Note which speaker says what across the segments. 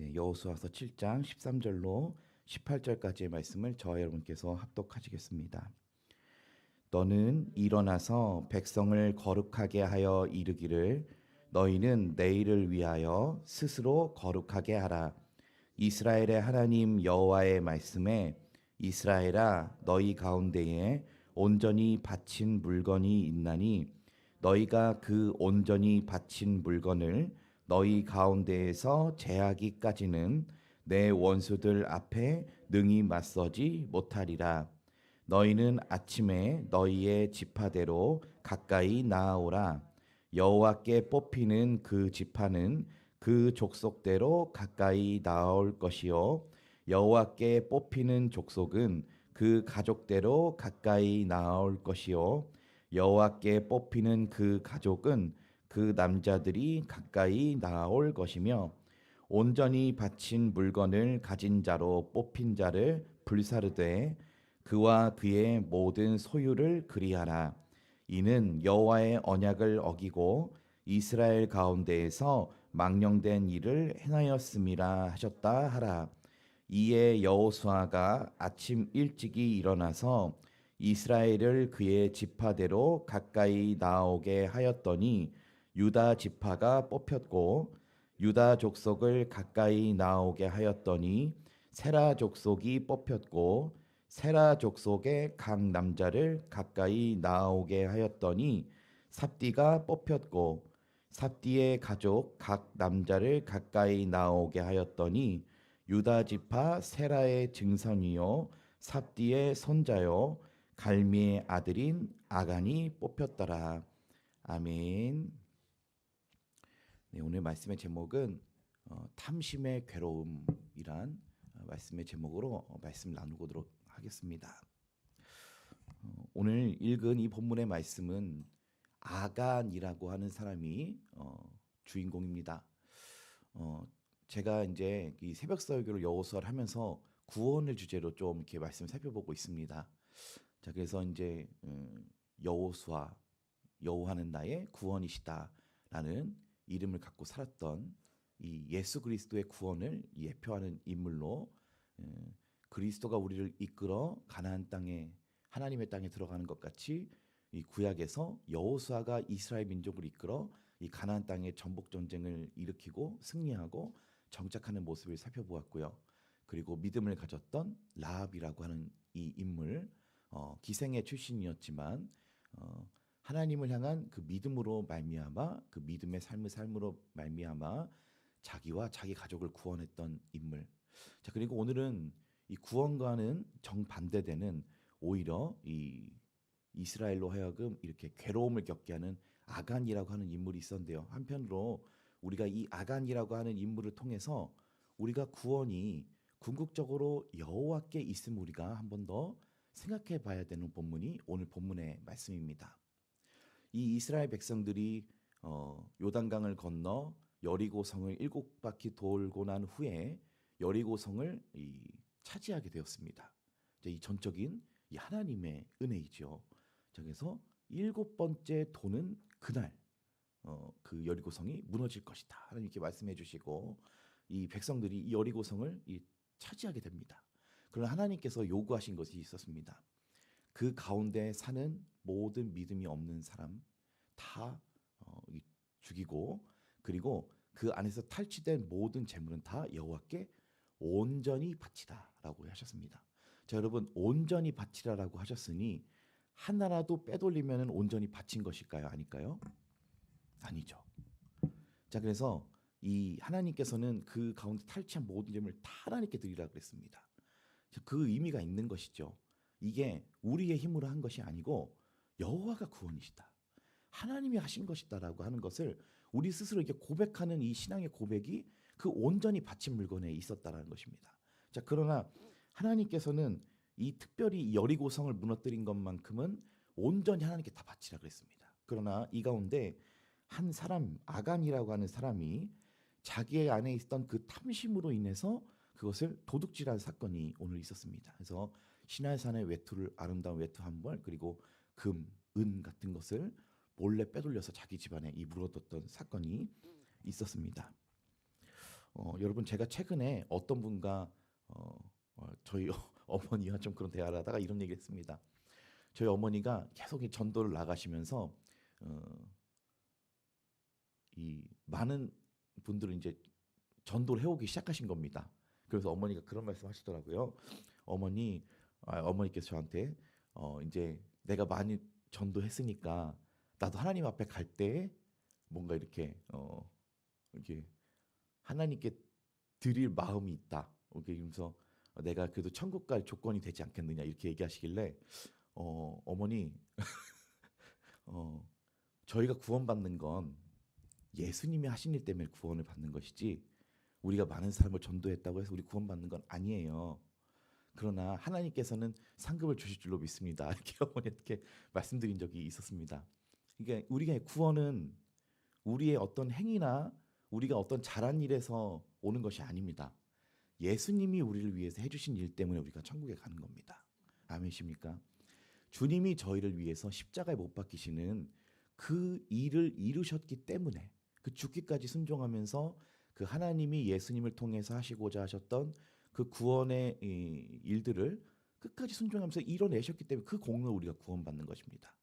Speaker 1: 네, 여호수아서 7장 13절로 18절까지의 말씀을 저와 여러분께서 합독하시겠습니다. 너는 일어나서 백성을 거룩하게 하여 이르기를 너희는 내일을 위하여 스스로 거룩하게 하라. 이스라엘의 하나님 여호와의 말씀에 이스라엘아 너희 가운데에 온전히 바친 물건이 있나니 너희가 그 온전히 바친 물건을 너희 가운데에서 제하기까지는 내 원수들 앞에 능히 맞서지 못하리라. 너희는 아침에 너희의 지파대로 가까이 나아오라. 여호와께 뽑히는 그 지파는 그 족속대로 가까이 나아올 것이요 여호와께 뽑히는 족속은 그 가족대로 가까이 나아올 것이요 여호와께 뽑히는 그 가족은 그 남자들이 가까이 나아올 것이며 온전히 바친 물건을 가진 자로 뽑힌 자를 불사르되 그와 그의 모든 소유를 그리하라. 이는 여호와의 언약을 어기고 이스라엘 가운데에서 망령된 일을 행하였음이라 하셨다 하라. 이에 여호수아가 아침 일찍이 일어나서 이스라엘을 그의 지파대로 가까이 나오게 하였더니 유다 지파가 뽑혔고 유다 족속을 가까이 나오게 하였더니 세라 족속이 뽑혔고 세라 족속의 각 남자를 가까이 나오게 하였더니 삽디가 뽑혔고 삽디의 가족 각 남자를 가까이 나오게 하였더니 유다 지파 세라의 증손이요 삽디의 손자요 갈미의 아들인 아간이 뽑혔더라. 아멘. 네, 오늘 말씀의 제목은 탐심의 괴로움이란 말씀의 제목으로 말씀 나누도록 하겠습니다. 오늘 읽은 이 본문의 말씀은 아간이라고 하는 사람이 주인공입니다. 제가 이제 이 새벽 설교를 여호수아를 하면서 구원을 주제로 좀 이렇게 말씀 살펴보고 있습니다. 자, 그래서 이제 여호수아, 여호와는 나의 구원이시다라는 이름을 갖고 살았던 이 예수 그리스도의 구원을 예표하는 인물로 그리스도가 우리를 이끌어 가나안 땅에 하나님의 땅에 들어가는 것 같이 이 구약에서 여호수아가 이스라엘 민족을 이끌어 이 가나안 땅의 전복 전쟁을 일으키고 승리하고 정착하는 모습을 살펴보았고요. 그리고 믿음을 가졌던 라합이라고 하는 이 인물, 기생의 출신이었지만 하나님을 향한 그 믿음으로 말미암아 그 믿음의 삶으로 말미암아 자기와 자기 가족을 구원했던 인물. 자, 그리고 오늘은 이 구원과는 정반대되는 오히려 이 이스라엘로 하여금 이렇게 괴로움을 겪게 하는 아간이라고 하는 인물이 있었는데요. 한편으로 우리가 이 아간이라고 하는 인물을 통해서 우리가 구원이 궁극적으로 여호와께 있음 우리가 한 번 더 생각해 봐야 되는 본문이 오늘 본문의 말씀입니다. 이 이스라엘 백성들이 요단강을 건너 여리고성을 7바퀴 돌고 난 후에 여리고성을 차지하게 되었습니다. 이 전적인 이 하나님의 은혜이죠. 그래서 7번째 도는 그날 그 여리고성이 무너질 것이다. 하나님 이렇게 말씀해 주시고 이 백성들이 이 여리고성을 차지하게 됩니다. 그러나 하나님께서 요구하신 것이 있었습니다. 그 가운데 사는 모든 믿음이 없는 사람 다 죽이고 그리고 그 안에서 탈취된 모든 재물은 다 여호와께 온전히 바치라라고 하셨습니다. 자, 여러분 온전히 바치라라고 하셨으니 하나라도 빼돌리면 온전히 바친 것일까요? 아닐까요? 아니죠. 자, 그래서 이 하나님께서는 그 가운데 탈취한 모든 재물을 다 하나님께 드리라 그랬습니다. 자, 그 의미가 있는 것이죠. 이게 우리의 힘으로 한 것이 아니고 여호와가 구원이시다. 하나님이 하신 것이다라고 하는 것을 우리 스스로 이렇게 고백하는 이 신앙의 고백이 그 온전히 바친 물건에 있었다라는 것입니다. 자, 그러나 하나님께서는 이 특별히 여리고성을 무너뜨린 것만큼은 온전히 하나님께 다 바치라 그랬습니다. 그러나 이 가운데 한 사람 아간이라고 하는 사람이 자기의 안에 있었던 그 탐심으로 인해서 그것을 도둑질한 사건이 오늘 있었습니다. 그래서 시날산의 외투를 아름다운 외투 한 벌 그리고 금, 은 같은 것을 몰래 빼돌려서 자기 집안에 물어뒀던 사건이 있었습니다. 여러분 제가 최근에 어떤 분과 저희 어머니와 좀 그런 대화를 하다가 이런 얘기를 했습니다. 저희 어머니가 계속 이 전도를 나가시면서 어, 이 많은 분들을 이제 전도를 해오기 시작하신 겁니다. 그래서 어머니가 그런 말씀 하시더라고요. 어머니께서 저한테 이제 내가 많이 전도했으니까 나도 하나님 앞에 갈 때 뭔가 이렇게 하나님께 드릴 마음이 있다. 이렇게 그러면서 내가 그래도 천국 갈 조건이 되지 않겠느냐 이렇게 얘기하시길래 어머니 어, 저희가 구원받는 건 예수님이 하신 일 때문에 구원을 받는 것이지 우리가 많은 사람을 전도했다고 해서 우리 구원받는 건 아니에요. 그러나 하나님께서는 상급을 주실 줄로 믿습니다. 이렇게 어머니께 말씀드린 적이 있었습니다. 그러니까 우리가 구원은 우리의 어떤 행위나 우리가 어떤 잘한 일에서 오는 것이 아닙니다. 예수님이 우리를 위해서 해주신 일 때문에 우리가 천국에 가는 겁니다. 아멘이십니까? 주님이 저희를 위해서 십자가에 못 박히시는 그 일을 이루셨기 때문에 그 죽기까지 순종하면서 그 하나님이 예수님을 통해서 하시고자 하셨던 그 구원의 일들을 끝까지 순종하면서 이뤄내셨기 때문에 그 공로를 우리가 구원받는 것입니다.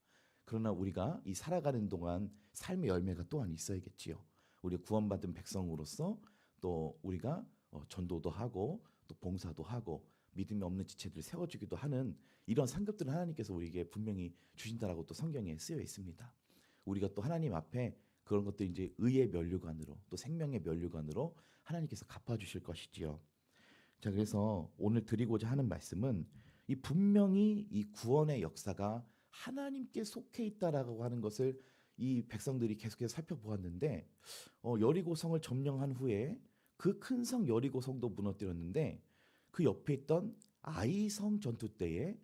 Speaker 1: 그러나 우리가 이 살아가는 동안 삶의 열매가 또한 있어야겠지요. 우리 구원받은 백성으로서 또 우리가 전도도 하고 또 봉사도 하고 믿음이 없는 지체들을 세워주기도 하는 이런 상급들은 하나님께서 우리에게 분명히 주신다라고 또 성경에 쓰여 있습니다. 우리가 또 하나님 앞에 그런 것들 이제 의의 면류관으로 또 생명의 면류관으로 하나님께서 갚아주실 것이지요. 자, 그래서 오늘 드리고자 하는 말씀은 이 분명히 이 구원의 역사가 하나님께 속해 있다라고 하는 것을 이 백성들이 계속해서 살펴보았는데 여리고성을 점령한 후에 그 큰 성 여리고성도 무너뜨렸는데 그 옆에 있던 아이성 전투 때에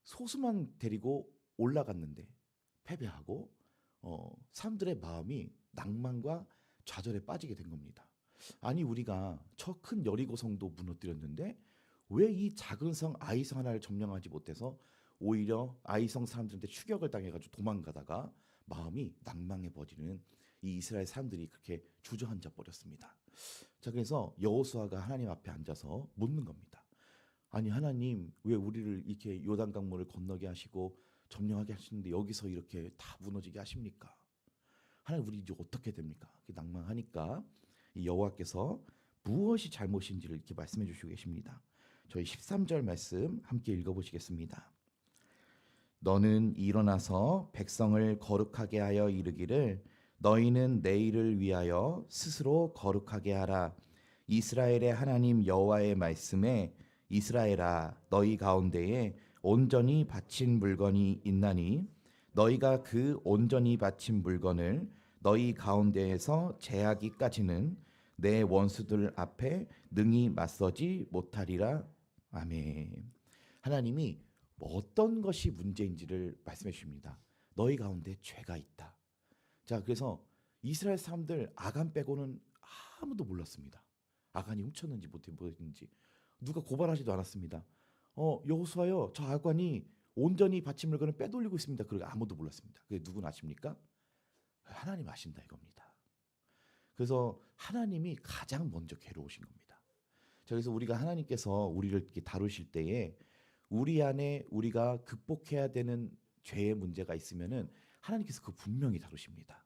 Speaker 1: 소수만 데리고 올라갔는데 패배하고 사람들의 마음이 낭만과 좌절에 빠지게 된 겁니다. 아니 우리가 저 큰 여리고성도 무너뜨렸는데 왜 이 작은 성 아이성 하나를 점령하지 못해서 오히려 아이성 사람들한테 추격을 당해가지고 도망가다가 마음이 낭망해 버리는 이 이스라엘 사람들이 그렇게 주저앉아 버렸습니다. 자, 그래서 여호수아가 하나님 앞에 앉아서 묻는 겁니다. 아니 하나님 왜 우리를 이렇게 요단 강물을 건너게 하시고 점령하게 하시는데 여기서 이렇게 다 무너지게 하십니까? 하나님 우리 이제 어떻게 됩니까? 낭망하니까 이 여호와께서 무엇이 잘못인지를 이렇게 말씀해 주시고 계십니다. 저희 13절 말씀 함께 읽어보시겠습니다. 너는 일어나서 백성을 거룩하게 하여 이르기를 너희는 내일을 위하여 스스로 거룩하게 하라. 이스라엘의 하나님 여호와의 말씀에 이스라엘아 너희 가운데에 온전히 바친 물건이 있나니 너희가 그 온전히 바친 물건을 너희 가운데에서 제하기까지는 내 원수들 앞에 능히 맞서지 못하리라. 아멘. 하나님이 어떤 것이 문제인지를 말씀해 주십니다. 너희 가운데 죄가 있다. 자, 그래서 이스라엘 사람들 아간 빼고는 아무도 몰랐습니다. 아간이 훔쳤는지 못했는지 누가 고발하지도 않았습니다. 여호수아여, 저 아간이 온전히 바친 물건을 빼돌리고 있습니다. 그러고 아무도 몰랐습니다. 그게 누군 아십니까? 하나님 아신다 이겁니다. 그래서 하나님이 가장 먼저 괴로우신 겁니다. 자, 그래서 우리가 하나님께서 우리를 이렇게 다루실 때에 우리 안에 우리가 극복해야 되는 죄의 문제가 있으면은 하나님께서 그 분명히 다루십니다.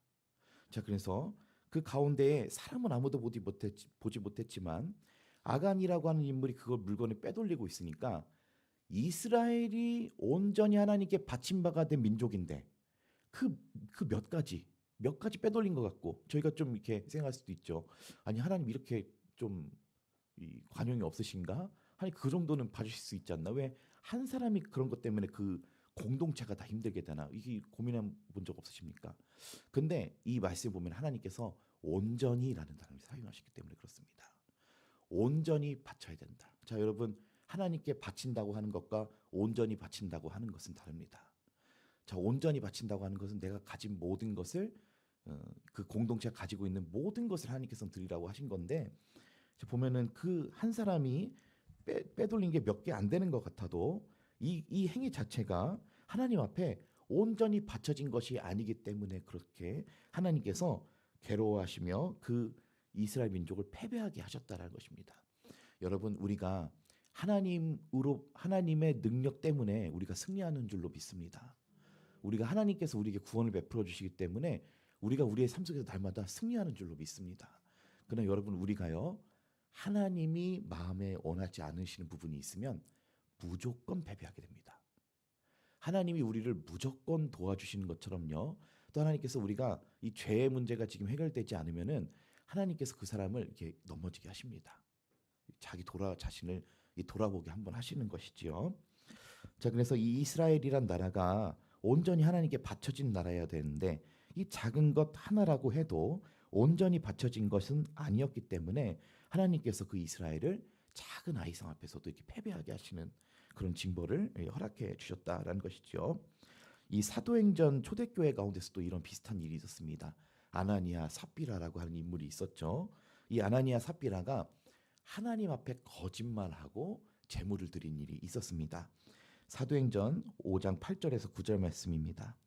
Speaker 1: 자, 그래서 그 가운데에 사람은 아무도 보지 못했지만 아간이라고 하는 인물이 그걸 물건을 빼돌리고 있으니까 이스라엘이 온전히 하나님께 바친 바가 된 민족인데 그 몇 가지 빼돌린 것 같고 저희가 좀 이렇게 생각할 수도 있죠. 아니 하나님 이렇게 좀 관용이 없으신가? 아니 그 정도는 봐주실 수 있지 않나? 왜 한 사람이 그런 것 때문에 그 공동체가 다 힘들게 되나? 이게 고민해 본 적 없으십니까? 근데 이 말씀 보면 하나님께서 온전히라는 단어를 사용하셨기 때문에 그렇습니다. 온전히 바쳐야 된다. 자, 여러분 하나님께 바친다고 하는 것과 온전히 바친다고 하는 것은 다릅니다. 자, 온전히 바친다고 하는 것은 내가 가진 모든 것을 그 공동체가 가지고 있는 모든 것을 하나님께서 드리라고 하신 건데 보면은 그 한 사람이 빼돌린 게 몇 개 안 되는 것 같아도 이 행위 자체가 하나님 앞에 온전히 바쳐진 것이 아니기 때문에 그렇게 하나님께서 괴로워하시며 그 이스라엘 민족을 패배하게 하셨다라는 것입니다. 여러분, 우리가 하나님의 능력 때문에 우리가 승리하는 줄로 믿습니다. 우리가 하나님께서 우리에게 구원을 베풀어 주시기 때문에 우리가 우리의 삶 속에서 날마다 승리하는 줄로 믿습니다. 그러나 여러분, 우리가요, 하나님이 마음에 원하지 않으시는 부분이 있으면 무조건 패배하게 됩니다. 하나님이 우리를 무조건 도와주시는 것처럼요, 또 하나님께서 우리가 이 죄의 문제가 지금 해결되지 않으면은 하나님께서 그 사람을 이렇게 넘어지게 하십니다. 자신을 돌아보게 한번 하시는 것이지요. 자, 그래서 이 이스라엘이란 나라가 온전히 하나님께 바쳐진 나라여야 되는데 이 작은 것 하나라고 해도 온전히 바쳐진 것은 아니었기 때문에 하나님께서 그 이스라엘을 작은 아이성 앞에서도 이렇게 패배하게 하시는 그런 징벌을 허락해 주셨다라는 것이죠. 이 사도행전 초대교회 가운데서도 이런 비슷한 일이 있었습니다. 아나니아 삽비라라고 하는 인물이 있었죠. 이 아나니아 삽비라가 하나님 앞에 거짓말하고 제물을 드린 일이 있었습니다. 사도행전 5장 8절에서 9절 말씀입니다.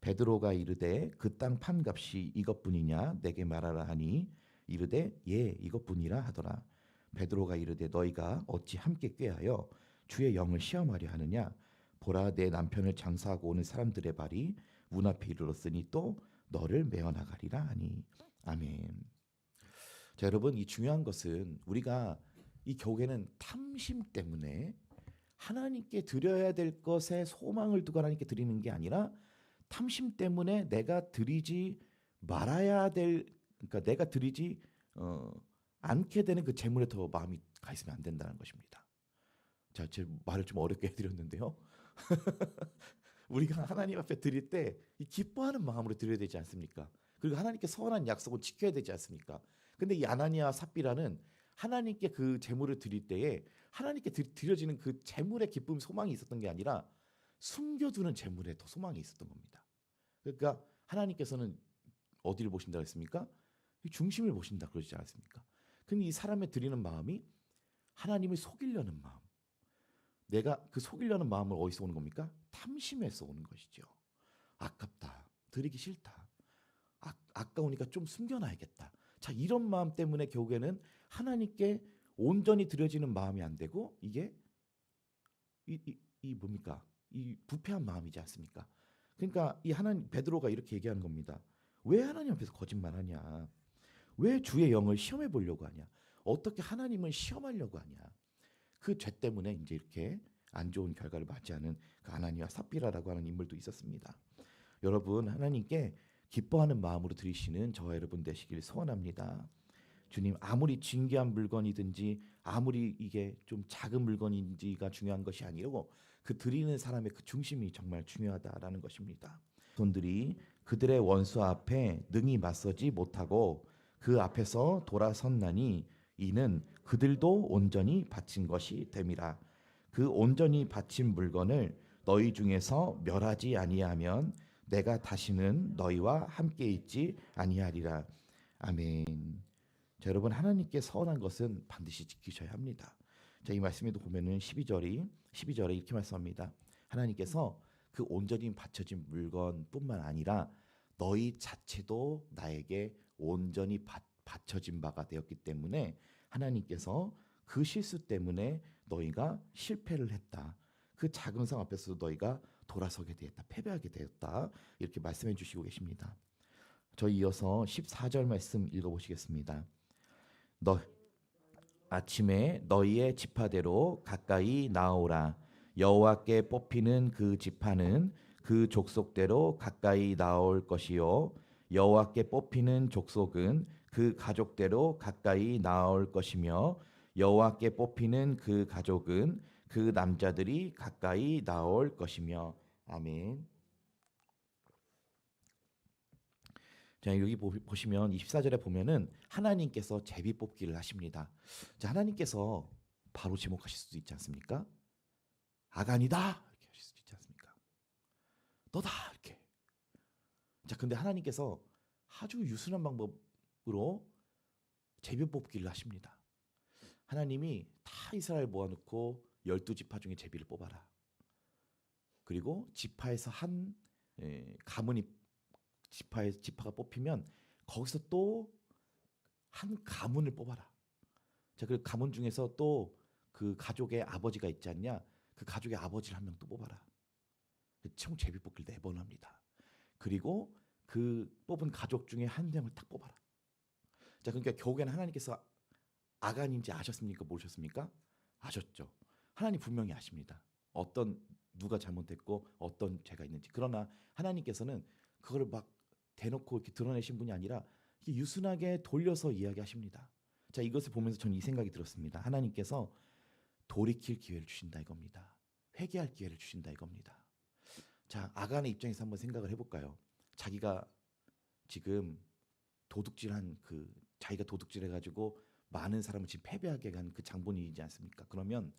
Speaker 1: 베드로가 이르되 그 땅 판값이 이것뿐이냐 내게 말하라 하니 이르되 예 이것뿐이라 하더라. 베드로가 이르되 너희가 어찌 함께 꾀하여 주의 영을 시험하려 하느냐. 보라 내 남편을 장사하고 오는 사람들의 발이 문 앞에 이르렀으니 또 너를 메어 나가리라 하니. 아멘. 자, 여러분, 이 중요한 것은 우리가 이 결국에는 탐심 때문에 하나님께 드려야 될 것에 소망을 두고 하나님께 드리는 게 아니라 탐심 때문에 내가 드리지 말아야 될, 그러니까 내가 드리지 않게 되는 그 재물에 더 마음이 가 있으면 안 된다는 것입니다. 자, 제 말을 좀 어렵게 해드렸는데요. 우리가 하나님 앞에 드릴 때 이 기뻐하는 마음으로 드려야 되지 않습니까? 그리고 하나님께 서원한 약속은 지켜야 되지 않습니까? 근데 이 아나니아 삽비라는 하나님께 그 제물을 드릴 때에 하나님께 드려지는 그 제물의 기쁨, 소망이 있었던 게 아니라 숨겨두는 제물에 더 소망이 있었던 겁니다. 그러니까 하나님께서는 어디를 보신다고 했습니까? 중심을 보신다 그러지 않았습니까? 근데 이 사람의 드리는 마음이 하나님을 속이려는 마음. 내가 그 속이려는 마음을 어디서 오는 겁니까? 탐심에서 오는 것이죠. 아깝다. 드리기 싫다. 아까우니까 좀 숨겨놔야겠다. 자, 이런 마음 때문에 결국에는 하나님께 온전히 드려지는 마음이 안 되고 이게 이 뭡니까? 이 부패한 마음이지 않습니까? 그러니까 이 하나님 베드로가 이렇게 얘기하는 겁니다. 왜 하나님 앞에서 거짓말하냐? 왜 주의 영을 시험해 보려고 하냐? 어떻게 하나님을 시험하려고 하냐? 그 죄 때문에 이제 이렇게 안 좋은 결과를 맞이하는 그 아나니아 삽비라라고 하는 인물도 있었습니다. 여러분, 하나님께 기뻐하는 마음으로 드리시는 저와 여러분 되시길 소원합니다. 주님, 아무리 진귀한 물건이든지 아무리 이게 좀 작은 물건인지가 중요한 것이 아니고 그 드리는 사람의 그 중심이 정말 중요하다라는 것입니다. 손들이 그들의 원수 앞에 능히 맞서지 못하고 그 앞에서 돌아섰나니 이는 그들도 온전히 바친 것이 됨이라. 그 온전히 바친 물건을 너희 중에서 멸하지 아니하면 내가 다시는 너희와 함께 있지 아니하리라. 아멘. 자, 여러분, 하나님께 서원한 것은 반드시 지키셔야 합니다. 자, 이 말씀에도 보면은 12절에 이렇게 말씀합니다. 하나님께서 그 온전히 바쳐진 물건뿐만 아니라 너희 자체도 나에게 온전히 바쳐진 바가 되었기 때문에 하나님께서 그 실수 때문에 너희가 실패를 했다. 그 작은 상 앞에서도 너희가 돌아서게 되었다. 패배하게 되었다. 이렇게 말씀해 주시고 계십니다. 저희 이어서 14절 말씀 읽어보시겠습니다. 아침에 너희의 지파대로 가까이 나오라. 여호와께 뽑히는 그 지파는 그 족속대로 가까이 나올 것이요 여호와께 뽑히는 족속은 그 가족대로 가까이 나올 것이며 여호와께 뽑히는 그 가족은 그 남자들이 가까이 나올 것이며. 아멘. 자, 여기 보시면 24절에 보면은 하나님께서 제비 뽑기를 하십니다. 자, 하나님께서 바로 지목하실 수도 있지 않습니까? 아간이다 이렇게 하실 수도 있지 않습니까? 너다 이렇게. 자, 근데 하나님께서 아주 유순한 방법으로 제비 뽑기를 하십니다. 하나님이 다 이스라엘 모아놓고 12지파 중에 제비를 뽑아라. 그리고 지파에서 한 가문이 지파가 뽑히면 거기서 또 한 가문을 뽑아라. 자, 그 가문 중에서 또 그 가족의 아버지가 있지 않냐? 그 가족의 아버지를 한 명 또 뽑아라. 총 제비뽑기를 4번 합니다. 그리고 그 뽑은 가족 중에 한 명을 딱 뽑아라. 자, 그러니까 결국에는 하나님께서 아간인지 아셨습니까? 모르셨습니까? 아셨죠. 하나님 분명히 아십니다. 어떤 누가 잘못했고 어떤 죄가 있는지. 그러나 하나님께서는 그걸 막 대놓고 이렇게 드러내신 분이 아니라 이렇게 유순하게 돌려서 이야기하십니다. 자, 이것을 보면서 저는 이 생각이 들었습니다. 하나님께서 돌이킬 기회를 주신다 이겁니다. 회개할 기회를 주신다 이겁니다. 자, 아간의 입장에서 한번 생각을 해볼까요? 자기가 지금 도둑질한 자기가 도둑질해가지고 많은 사람을 지금 패배하게 한 그 장본인이지 않습니까? 그러면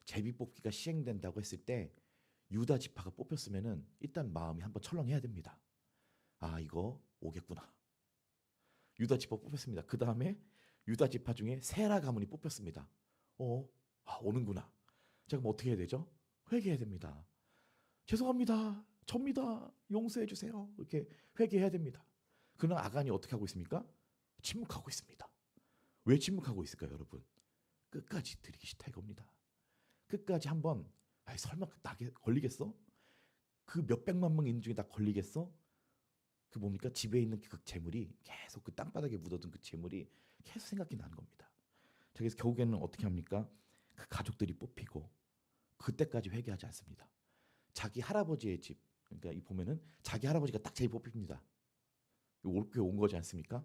Speaker 1: 제비뽑기가 시행된다고 했을 때 유다 지파가 뽑혔으면은 일단 마음이 한번 철렁해야 됩니다. 아, 이거 오겠구나. 유다 지파 뽑혔습니다. 그 다음에 유다 지파 중에 세라 가문이 뽑혔습니다. 오는구나. 자, 그럼 어떻게 해야 되죠? 회개해야 됩니다. 죄송합니다. 접니다. 용서해 주세요. 이렇게 회개해야 됩니다. 그러나 아간이 어떻게 하고 있습니까? 침묵하고 있습니다. 왜 침묵하고 있을까요, 여러분? 끝까지 드리기 싫다 이겁니다. 끝까지 한번 설마 나게 걸리겠어? 그 몇백만 명 있는 중에 다 걸리겠어? 그 뭡니까? 집에 있는 그 재물이 계속 그 땅바닥에 묻어둔 그 재물이 계속 생각이 나는 겁니다. 자, 그래서 결국에는 어떻게 합니까? 그 가족들이 뽑히고 그때까지 회개하지 않습니다. 자기 할아버지의 집, 그러니까 이 보면은 자기 할아버지가 딱 제일 뽑힙니다. 올게 온 거지 않습니까?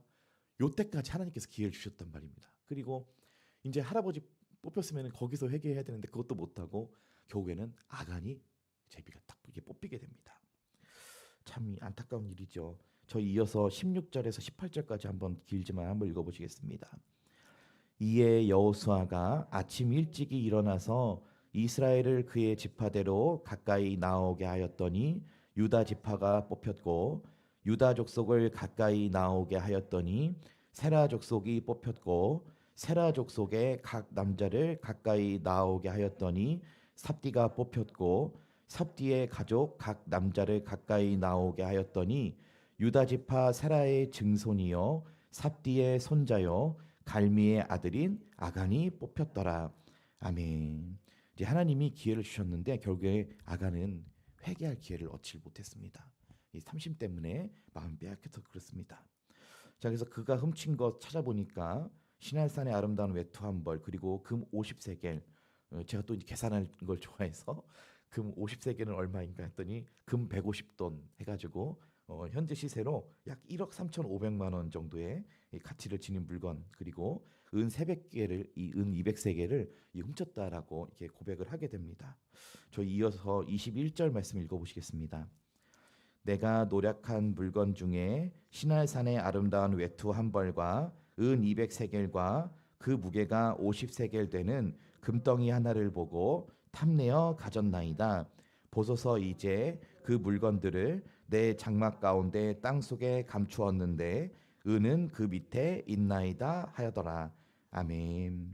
Speaker 1: 요때까지 하나님께서 기회를 주셨단 말입니다. 그리고 이제 할아버지 뽑혔으면 거기서 회개해야 되는데 그것도 못하고 결국에는 아간이 제비가 딱 이게 뽑히게 됩니다. 참 안타까운 일이죠. 저희 이어서 16절에서 18절까지 한번 길지만 한번 읽어보시겠습니다. 이에 여호수아가 아침 일찍이 일어나서 이스라엘을 그의 지파대로 가까이 나오게 하였더니 유다 지파가 뽑혔고 유다 족속을 가까이 나오게 하였더니 세라 족속이 뽑혔고 세라 족속의 각 남자를 가까이 나오게 하였더니 삽디가 뽑혔고 삽디의 가족 각 남자를 가까이 나오게 하였더니 유다 지파 세라의 증손이요 삽디의 손자요 갈미의 아들인 아간이 뽑혔더라. 아멘. 이제 하나님이 기회를 주셨는데 결국에 아간은 회개할 기회를 얻지 못했습니다. 이 탐심 때문에 마음 빼앗겨서 그렇습니다. 자, 그래서 그가 훔친 것 찾아보니까 시날산의 아름다운 외투 한 벌 그리고 금 50세겔. 제가 또 이제 계산하는 걸 좋아해서 금 50세겔은 얼마인가 했더니 금 150돈 해가지고 현재 시세로 약 1억 3,500만 원 정도의 이 가치를 지닌 물건 그리고 은 300개를 이 은 200세겔을 훔쳤다라고 이렇게 고백을 하게 됩니다. 저희 이어서 21절 말씀 읽어보시겠습니다. 내가 노력한 물건 중에 시날산의 아름다운 외투 한 벌과 은 200세겔과 그 무게가 50세겔 되는 금덩이 하나를 보고 탐내어 가졌나이다. 보소서 이제 그 물건들을 내 장막 가운데 땅속에 감추었는데 은은 그 밑에 있나이다 하여더라. 아멘.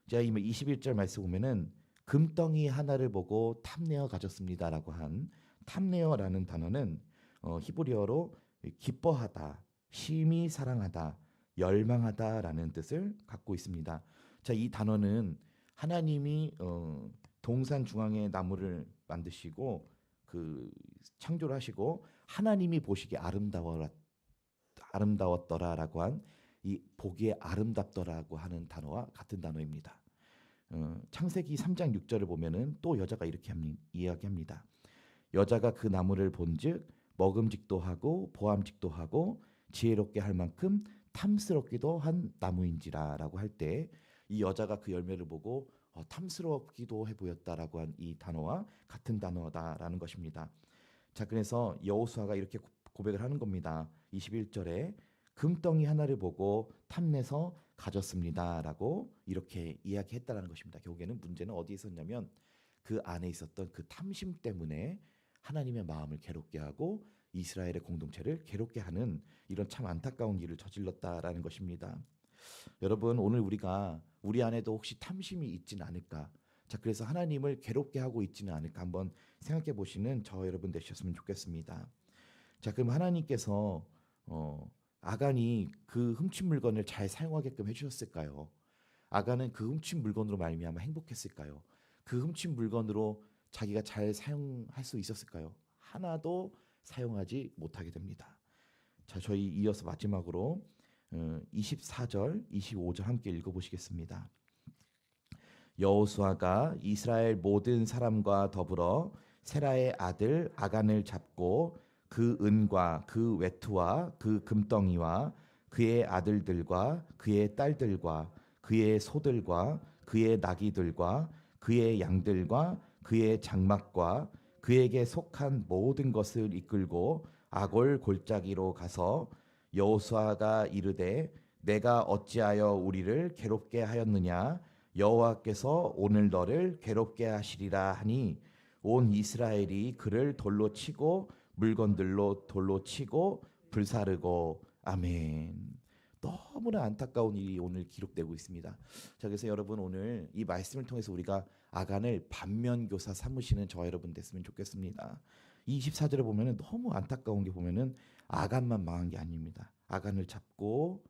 Speaker 1: 자, 이 21절 말씀 보면은 금덩이 하나를 보고 탐내어 가졌습니다라고 한 탐내어라는 단어는 히브리어로 기뻐하다, 심히 사랑하다, 열망하다라는 뜻을 갖고 있습니다. 자, 이 단어는 하나님이 동산 중앙에 나무를 만드시고 그 창조를 하시고 하나님이 보시기에 아름다웠더라라고 한 이 보기에 아름답더라고 하는 단어와 같은 단어입니다. 창세기 3장 6절을 보면은 또 여자가 이렇게 이야기합니다. 여자가 그 나무를 본즉 먹음직도 하고 보암직도 하고 지혜롭게 할 만큼 탐스럽기도 한 나무인지라라고 할 때 이 여자가 그 열매를 보고 탐스럽기도 해 보였다라고 한 이 단어와 같은 단어다라는 것입니다. 자, 그래서 여호수아가 이렇게 고백을 하는 겁니다. 21절에 금덩이 하나를 보고 탐내서 가졌습니다라고 이렇게 이야기했다라는 것입니다. 결국에는 문제는 어디에 있었냐면 그 안에 있었던 그 탐심 때문에 하나님의 마음을 괴롭게 하고 이스라엘의 공동체를 괴롭게 하는 이런 참 안타까운 일을 저질렀다라는 것입니다. 여러분, 오늘 우리가 우리 안에도 혹시 탐심이 있지는 않을까? 자, 그래서 하나님을 괴롭게 하고 있지는 않을까 한번 생각해 보시는 저 여러분 되셨으면 좋겠습니다. 자, 그럼 하나님께서 아간이 그 훔친 물건을 잘 사용하게끔 해주셨을까요? 아간은 그 훔친 물건으로 말미암아 행복했을까요? 그 훔친 물건으로 자기가 잘 사용할 수 있었을까요? 하나도 사용하지 못하게 됩니다. 자, 저희 이어서 마지막으로 24절, 25절 함께 읽어보시겠습니다. 여호수아가 이스라엘 모든 사람과 더불어 세라의 아들 아간을 잡고 그 은과 그 외투와 그 금덩이와 그의 아들들과 그의 딸들과 그의 소들과 그의 나귀들과 그의 양들과 그의 장막과 그에게 속한 모든 것을 이끌고 아골 골짜기로 가서 여호수아가 이르되 내가 어찌하여 우리를 괴롭게 하였느냐 여호와께서 오늘 너를 괴롭게 하시리라 하니 온 이스라엘이 그를 돌로 치고 물건들로 돌로 치고 불사르고 아멘. 너무나 안타까운 일이 오늘 기록되고 있습니다. 자, 그래서 여러분 오늘 이 말씀을 통해서 우리가 아간을 반면교사 삼으시는 저와 여러분 됐으면 좋겠습니다. 이 24절에 보면은 너무 안타까운 게 보면은 아간만 망한 게 아닙니다. 아간을 잡고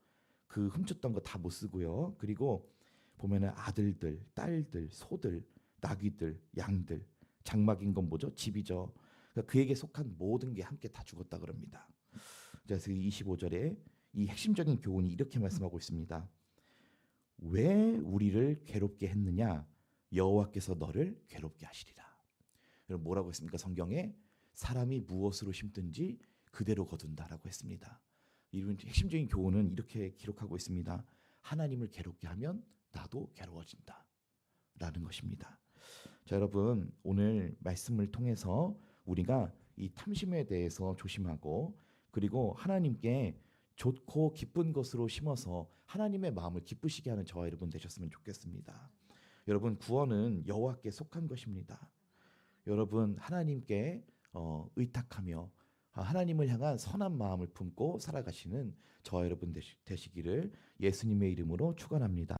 Speaker 1: 그 훔쳤던 거 다 못 쓰고요. 그리고 보면은 아들들, 딸들, 소들, 나귀들, 양들, 장막인 건 뭐죠? 집이죠. 그러니까 그에게 속한 모든 게 함께 다 죽었다 그럽니다. 그래서 25절에 이 핵심적인 교훈이 이렇게 말씀하고 있습니다. 왜 우리를 괴롭게 했느냐? 여호와께서 너를 괴롭게 하시리라. 여러분 뭐라고 했습니까? 성경에 사람이 무엇으로 심든지 그대로 거둔다라고 했습니다. 이런 핵심적인 교훈은 이렇게 기록하고 있습니다. 하나님을 괴롭게 하면 나도 괴로워진다 라는 것입니다. 자, 여러분 오늘 말씀을 통해서 우리가 이 탐심에 대해서 조심하고 그리고 하나님께 좋고 기쁜 것으로 심어서 하나님의 마음을 기쁘시게 하는 저와 여러분 되셨으면 좋겠습니다. 여러분 구원은 여호와께 속한 것입니다. 여러분 하나님께 의탁하며 하나님을 향한 선한 마음을 품고 살아가시는 저와 여러분 되시기를 예수님의 이름으로 축원합니다.